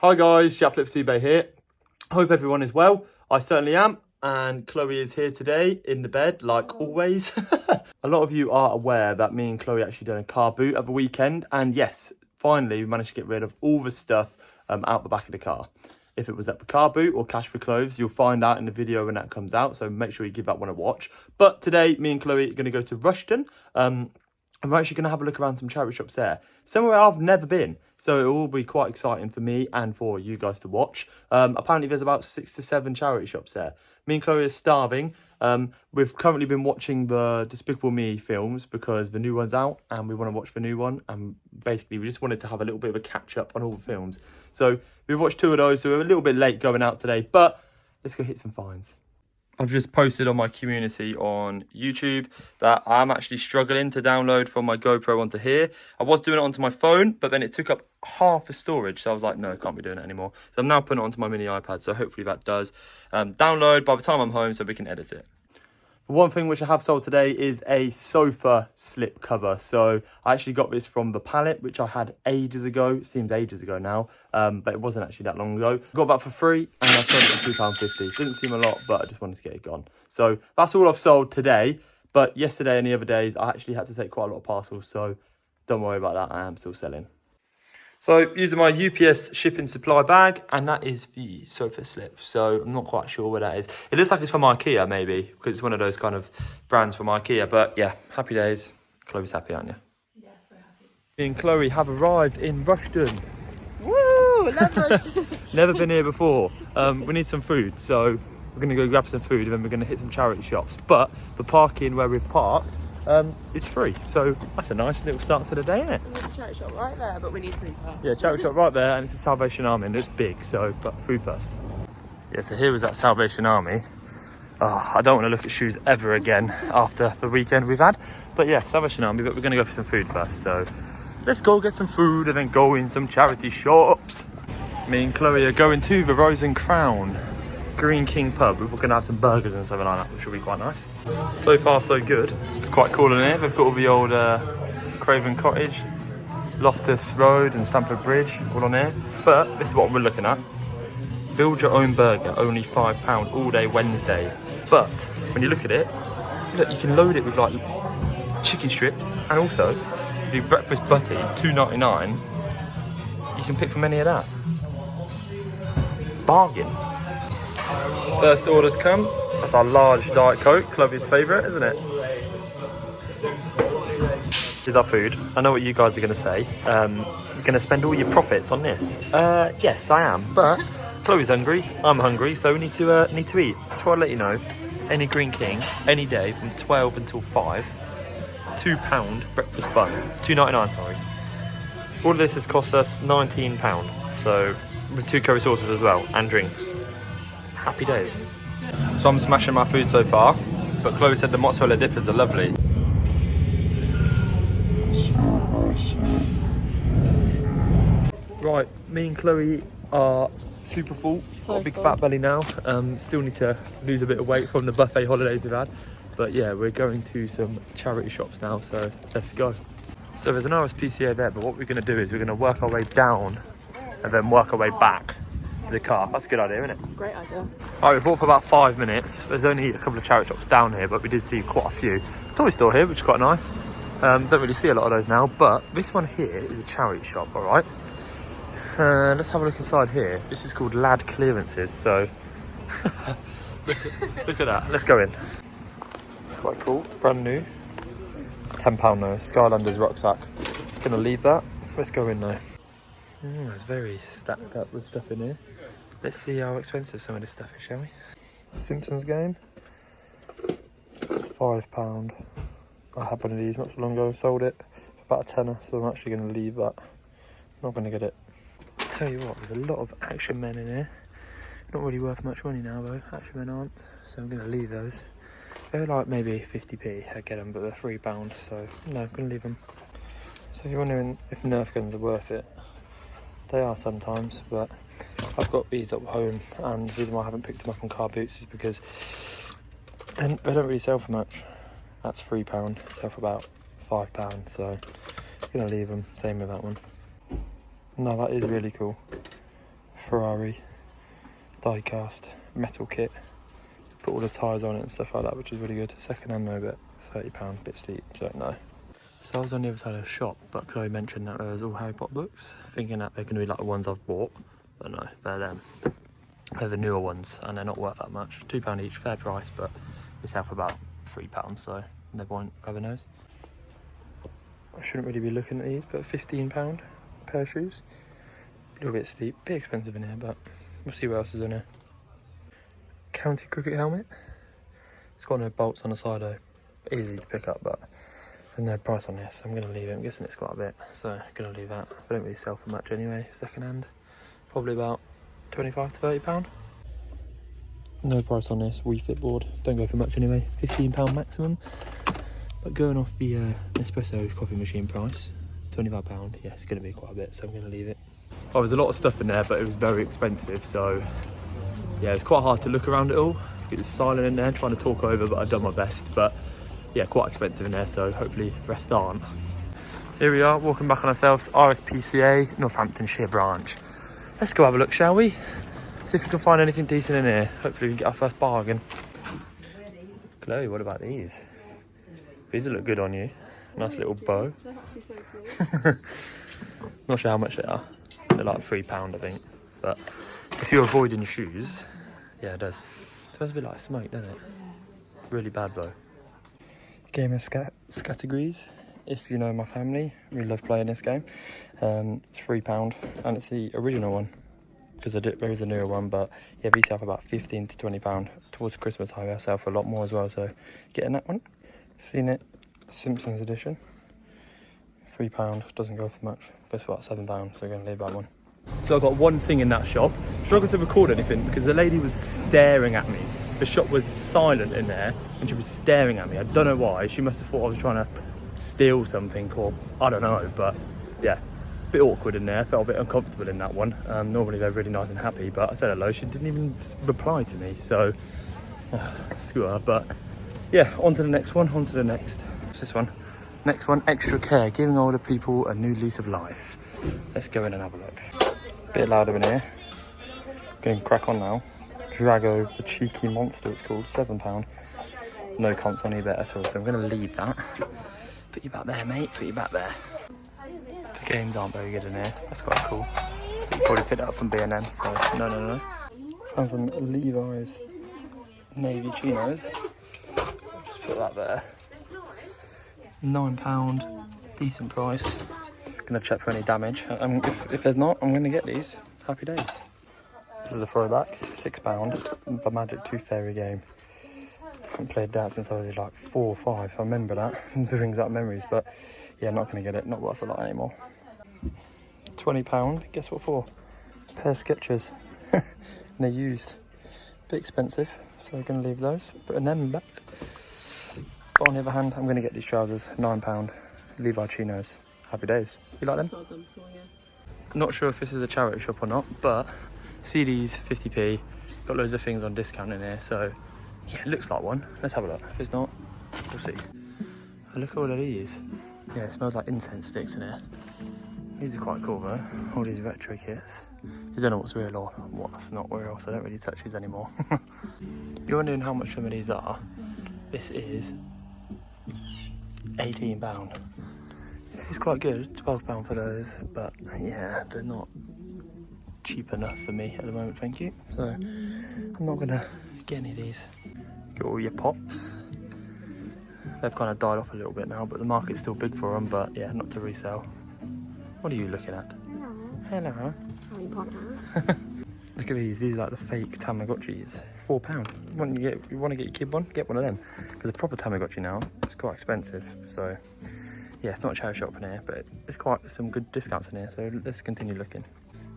Hi guys, Chef Flips eBay here. Hope everyone is well. I certainly am. And Chloe is here today in the bed, like always. A lot of you are aware that me and Chloe actually done a car boot of the weekend. And yes, finally we managed to get rid of all the stuff out the back of the car. If it was at the car boot or cash for clothes, you'll find out in the video when that comes out. So make sure you give that one a watch. But today, me and Chloe are going to go to Rushden. And we're actually going to have a look around some charity shops there. Somewhere I've never been. So it will be quite exciting for me and for you guys to watch. Apparently there's about 6 to 7 charity shops there. Me and Chloe are starving. We've currently been watching the Despicable Me films because the new one's out and we want to watch the new one. And basically we just wanted to have a little bit of a catch up on all the films. So we watched 2 of those, so we're a little bit late going out today, but let's go hit some finds. I've just posted on my community on YouTube that I'm actually struggling to download from my GoPro onto here. I was doing it onto my phone, but then it took up half the storage. So I was like, no, I can't be doing it anymore. So I'm now putting it onto my mini iPad. So hopefully that does download by the time I'm home so we can edit it. One thing which I have sold today is a sofa slip cover. So I actually got this from the pallet, which I had ages ago. It seems ages ago now, but it wasn't actually that long ago. Got that for free and I sold it for £2.50. Didn't seem a lot, but I just wanted to get it gone. So that's all I've sold today. But yesterday and the other days, I actually had to take quite a lot of parcels. So don't worry about that. I am still selling. So using my UPS shipping supply bag, and that is the sofa slip. So I'm not quite sure where that is. It looks like it's from IKEA maybe, because it's one of those kind of brands from IKEA. But yeah, happy days. Chloe's happy, aren't you? Yeah, so happy. Me and Chloe have arrived in Rushden. Woo! Love Rushden. Never been here before. We need some food, so we're going to go grab some food and then we're going to hit some charity shops. But the parking where we've parked is free, so that's a nice little start to the day, isn't it? And there's a charity shop right there, but we need food first. Yeah, charity shop right there, and it's a Salvation Army, and it's big, so but food first. Yeah, so here was that Salvation Army. Oh, I don't want to look at shoes ever again after the weekend we've had. But yeah, Salvation Army, but we're going to go for some food first, so let's go get some food and then go in some charity shops. Me and Chloe are going to the Rose and Crown Green King pub. We're going to have some burgers and something like that, which will be quite nice. So far so good. It's quite cool in here. They've got all the old Craven Cottage, Loftus Road and Stamford Bridge all on here. But this is what we're looking at. Build your own burger, only £5 all day Wednesday. But when you look at it, look, you can load it with like chicken strips, and also do breakfast butty, £2.99. You can pick from any of that. Bargain. First order's come. That's our large Diet Coke, Chloe's favourite, isn't it? Here's our food. I know what you guys are going to say. You're going to spend all your profits on this. Yes, I am. But Chloe's hungry. I'm hungry, so we need to eat. So I'll let you know. Any Green King, any day from 12 until 5. £2 breakfast bun. £2.99, sorry. All of this has cost us £19. So with 2 curry sauces as well and drinks. Happy days. So I'm smashing my food so far, but Chloe said the mozzarella dippers are lovely. Right, me and Chloe are super full. So got a big full. fat belly now. Still need to lose a bit of weight from the buffet holidays we've had. But yeah, we're going to some charity shops now, so let's go. So there's an RSPCA there, but what we're going to do is we're going to work our way down and then work our way back to the car. That's a good idea, isn't it? Great idea. Alright, we bought for about 5 minutes. There's only a couple of charity shops down here, but we did see quite a few. Toy store here, which is quite nice. Don't really see a lot of those now, but this one here is a charity shop, alright? Let's have a look inside here. This is called Lad Clearances, so look at that. Let's go in. It's quite cool, brand new. It's £10 though. Skylanders rucksack. Gonna leave that. Let's go in though. It's very stacked up with stuff in here. Let's see how expensive some of this stuff is, shall we? Simpsons game. It's £5. I had one of these not so long ago, sold it for about a tenner, so I'm actually going to leave that. Not going to get it. I'll tell you what, there's a lot of Action Men in here. Not really worth much money now though, Action Men aren't, so I'm going to leave those. They're like maybe 50p, I get them, but they're £3, so no, I'm going to leave them. So if you're wondering if Nerf guns are worth it, they are sometimes, but I've got these at home, and the reason why I haven't picked them up on car boots is because they don't really sell for much. That's £3, sell for about £5, so I'm gonna leave them. Same with that one. No, that is really cool. Ferrari die-cast metal kit. Put all the tyres on it and stuff like that, which is really good. Second hand, no, but £30, bit steep, so no. So I was on the other side of the shop, but Chloe mentioned that there was all Harry Potter books, thinking that they're going to be like the ones I've bought, but no, they're them. They're the newer ones, and they're not worth that much. £2 each, fair price, but they sell for about £3, so no point grabbing those. I shouldn't really be looking at these, but £15 pair of shoes. A little bit steep, bit expensive in here, but we'll see what else is in here. County cricket helmet. It's got no bolts on the side though, easy to pick up, but there's no price on this. I'm going to leave it. I'm guessing it's quite a bit, so I'm going to leave that. They don't really sell for much anyway. Second hand, probably about £25 to £30. No price on this. Wii Fit board, don't go for much anyway. £15 maximum. But going off the Nespresso coffee machine price, £25. Yeah, it's going to be quite a bit, so I'm going to leave it. Oh, there was a lot of stuff in there, but it was very expensive, so yeah, it's quite hard to look around it all. It was silent in there, trying to talk over, but I've done my best. But yeah, quite expensive in there, so hopefully the rest aren't. Here we are, walking back on ourselves, RSPCA, Northamptonshire branch. Let's go have a look, shall we? See if we can find anything decent in here. Hopefully we can get our first bargain. Chloe, what about these? These look good on you. Nice little bow. They're actually so cute. Not sure how much they are. They're like £3, I think. But if you're avoiding shoes, yeah, it does. It smells a bit like smoke, doesn't it? Really bad though. Game of categories. If you know my family, we love playing this game. It's £3, and it's the original one, because there is a newer one, but yeah, these sell for about £15 to £20. Towards Christmas time, they sell for a lot more as well, so getting that one. Seen it, Simpsons edition. £3, doesn't go for much, goes for about £7, so we're going to leave that one. So I got one thing in that shop. Struggled to record anything because the lady was staring at me. The shop was silent in there and she was staring at me. I don't know why. She must have thought I was trying to steal something, or I don't know, but yeah, a bit awkward in there. I felt a bit uncomfortable in that one. Normally they're really nice and happy, but I said hello. She didn't even reply to me, so screw her. But yeah, on to the next one, on to the next. What's this one? Next one, extra care, giving older people a new lease of life. Let's go in and have a look. Bit louder in here. Going to crack on now. Drago, the cheeky monster it's called, £7. No comps on eBay at all, so I'm going to leave that. Put you back there, mate, put you back there. The games aren't very good in here, that's quite cool. But you probably picked it up from B&M, so no. Found some Levi's navy chinos. Just put that there. £9, decent price. Gonna check for any damage. If there's not, I'm gonna get these. Happy days. This is a throwback, £6. The Magic Tooth Fairy game. I haven't played that since I was like 4 or 5. I remember that. It brings up memories, but yeah, not gonna get it. Not worth a lot anymore. £20. Guess what for? A pair of Skechers. And they're used. Bit expensive, so we're gonna leave those. Putting them back. But on the other hand, I'm gonna get these trousers. £9. Levi chinos. Happy days. You like them? Saw them before, yeah. Not sure if this is a charity shop or not, but CDs 50p. Got loads of things on discount in here, so yeah, it looks like one. Let's have a look. If it's not, we'll see. Oh, look at all of these. Yeah, it smells like incense sticks in here. These are quite cool though. All these retro kits. You don't know what's real or what's not real, so I don't really touch these anymore. You're wondering how much some of these are. This is £18. It's quite good, £12 for those, but yeah, they're not cheap enough for me at the moment, thank you. So I'm not gonna get any of these. Got all your pops. They've kind of died off a little bit now, but the market's still big for them, but yeah, not to resell. What are you looking at? Hello. Harry Potter. Look at these are like the fake Tamagotchis. £4. You want to get your kid one? Get one of them. Because a proper Tamagotchi now, it's quite expensive, so yeah, it's not a charity shop in here, but it's quite some good discounts in here, so let's continue looking.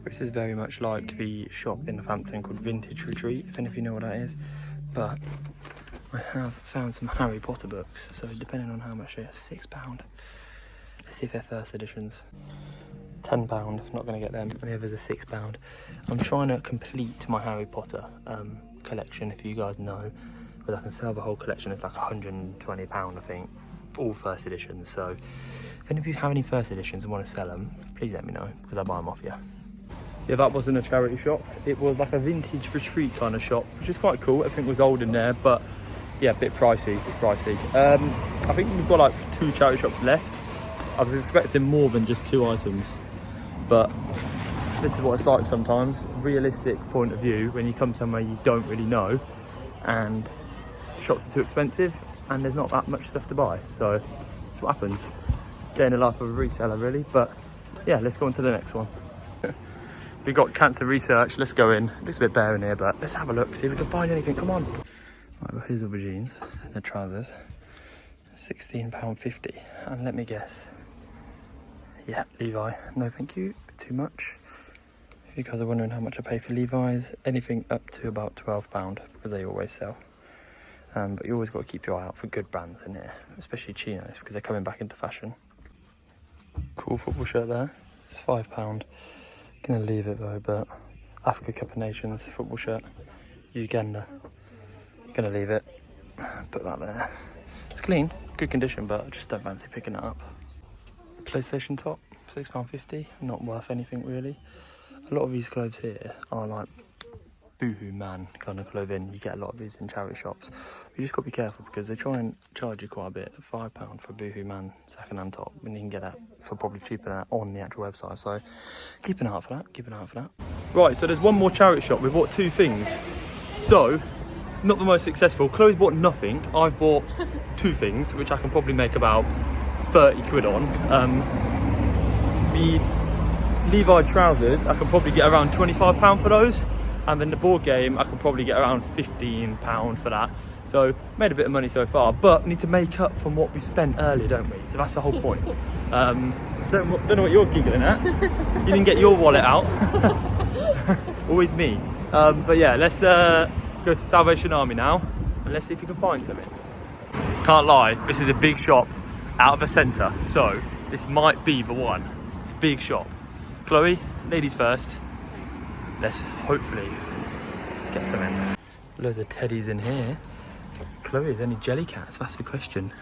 This is very much like the shop in Northampton called Vintage Retreat, if any of you know what that is. But I have found some Harry Potter books, so depending on how much they are, £6. Let's see if they're first editions. £10, not going to get them, and the others are £6. I'm trying to complete my Harry Potter collection, if you guys know, but I can sell the whole collection. It's like £120, I think. All first editions, so if any of you have any first editions and want to sell them, please let me know, because I'll buy them off you. Yeah, that wasn't a charity shop. It was like a vintage retreat kind of shop, which is quite cool. Everything was old in there, but yeah, a bit pricey, I think we've got like 2 charity shops left. I was expecting more than just 2 items, but this is what it's like sometimes. Realistic point of view, when you come somewhere you don't really know, and shops are too expensive, and there's not that much stuff to buy. So that's what happens. Day in the life of a reseller, really. But yeah, let's go on to the next one. We've got cancer research. Let's go in. It looks a bit bare in here, but let's have a look, see if we can find anything. Come on. Right, well, here's all the jeans and the trousers. £16.50. And let me guess. Yeah, Levi. No, thank you. Bit too much. If you guys are wondering how much I pay for Levi's, anything up to about £12 because they always sell. But you always got to keep your eye out for good brands in here, especially chinos because they're coming back into fashion. Cool football shirt there. It's £5. Gonna leave it though, but Africa Cup of Nations football shirt, Uganda. Gonna leave it. Put that there. It's clean, good condition, but I just don't fancy picking it up. PlayStation top, £6.50. Not worth anything really. A lot of these clothes here are like boohoo man kind of clothing. You get a lot of these in charity shops. You just got to be careful because they try and charge you quite a bit. £5 for a boohoo man second-hand top, and you can get that for probably cheaper than that on the actual website. So keep an eye out for that. Keep an eye out for that. Right, so there's one more charity shop. We bought 2 things. So not the most successful. Chloe's bought nothing. I've bought 2 things, which I can probably make about 30 quid on. The Levi trousers, I can probably get around £25 for those. And then the board game, I can probably get around £15 for that. So made a bit of money so far, but we need to make up from what we spent earlier, don't we? So that's the whole point. Don't know what you're giggling at. You didn't get your wallet out. Always me. But yeah, let's go to Salvation Army now, and let's see if we can find something. Can't lie, this is a big shop out of the centre, so this might be the one. It's a big shop. Chloe, ladies first. Let's hopefully get some in. Loads of teddies in here. Chloe, is there any jelly cats? That's the question.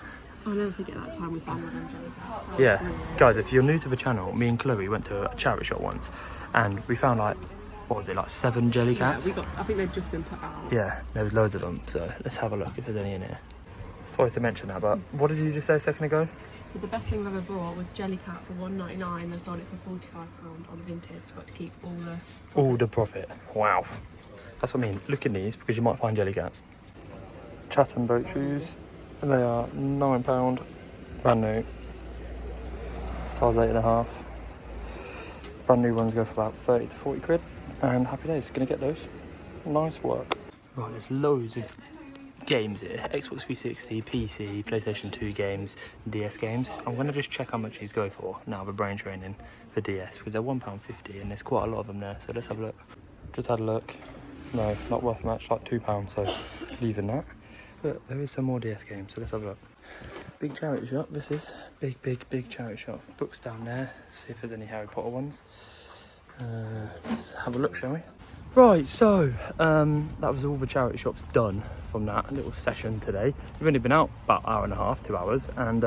I'll never forget that time we found one on jelly cats. Yeah, guys, if you're new to the channel, me and Chloe went to a charity shop once, and we found like, what was it, like 7 jelly cats? Yeah, I think they've just been put out. Yeah, there was loads of them, so let's have a look if there's any in here. Sorry to mention that, but what did you just say a second ago? So the best thing I've ever bought was jelly cat for £1.99. They sold it for £45 on Vinted. So got to keep all the profit. Wow. That's what I mean. Look at these because you might find jelly cats. Chatham boat shoes. And they are £9. Brand new. Size 8.5. Brand new ones go for about 30 to 40 quid. And happy days. Gonna get those. Nice work. Right, there's loads of games here. Xbox 360, PC, PlayStation 2 games, DS games. I'm going to just check how much these go for now, the brain training for DS, because they're £1.50 and there's quite a lot of them there, so let's have a look. Just had a look. No, not worth much, like £2, so leaving that. But there is some more DS games, so let's have a look. Big charity shop, this is. Big charity shop. Books down there, let's see if there's any Harry Potter ones. Let's have a look, shall we? Right, so that was all the charity shops done from that little session today. We've only been out about an hour and a half, 2 hours, and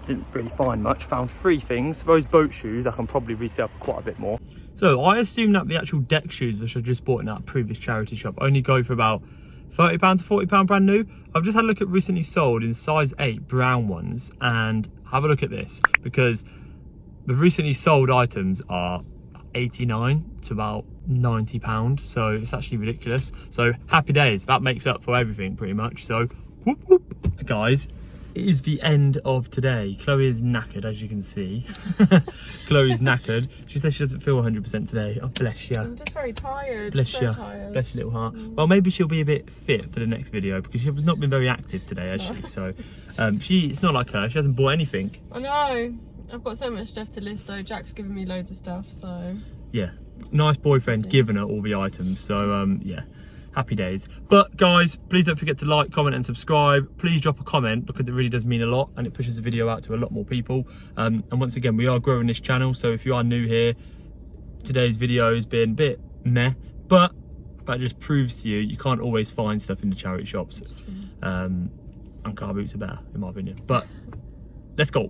didn't really find much. Found 3 things. Those boat shoes I can probably resell for quite a bit more. So I assume that the actual deck shoes, which I just bought in that previous charity shop, only go for about £30 to £40 brand new. I've just had a look at recently sold in size 8 brown ones, and have a look at this, because the recently sold items are 89 to about £90, so it's actually ridiculous. So happy days, that makes up for everything pretty much. So whoop whoop. Guys, it is the end of today. Chloe is knackered, as you can see. Chloe's knackered. She says she doesn't feel 100% today. Oh, bless you. I'm just very tired. Bless you. Bless your little heart. Well, maybe she'll be a bit fit for the next video, because she has not been very active today, has she? So it's not like her, she hasn't bought anything. I know. I've got so much stuff to list though. Jack's given me loads of stuff, so yeah, nice boyfriend giving her all the items. So yeah, happy days. But guys, please don't forget to like, comment and subscribe. Please drop a comment, because it really does mean a lot and it pushes the video out to a lot more people. And once again, we are growing this channel, so if you are new here, today's video has been a bit meh, but that just proves to you can't always find stuff in the charity shops. And car boots are better in my opinion. But let's go.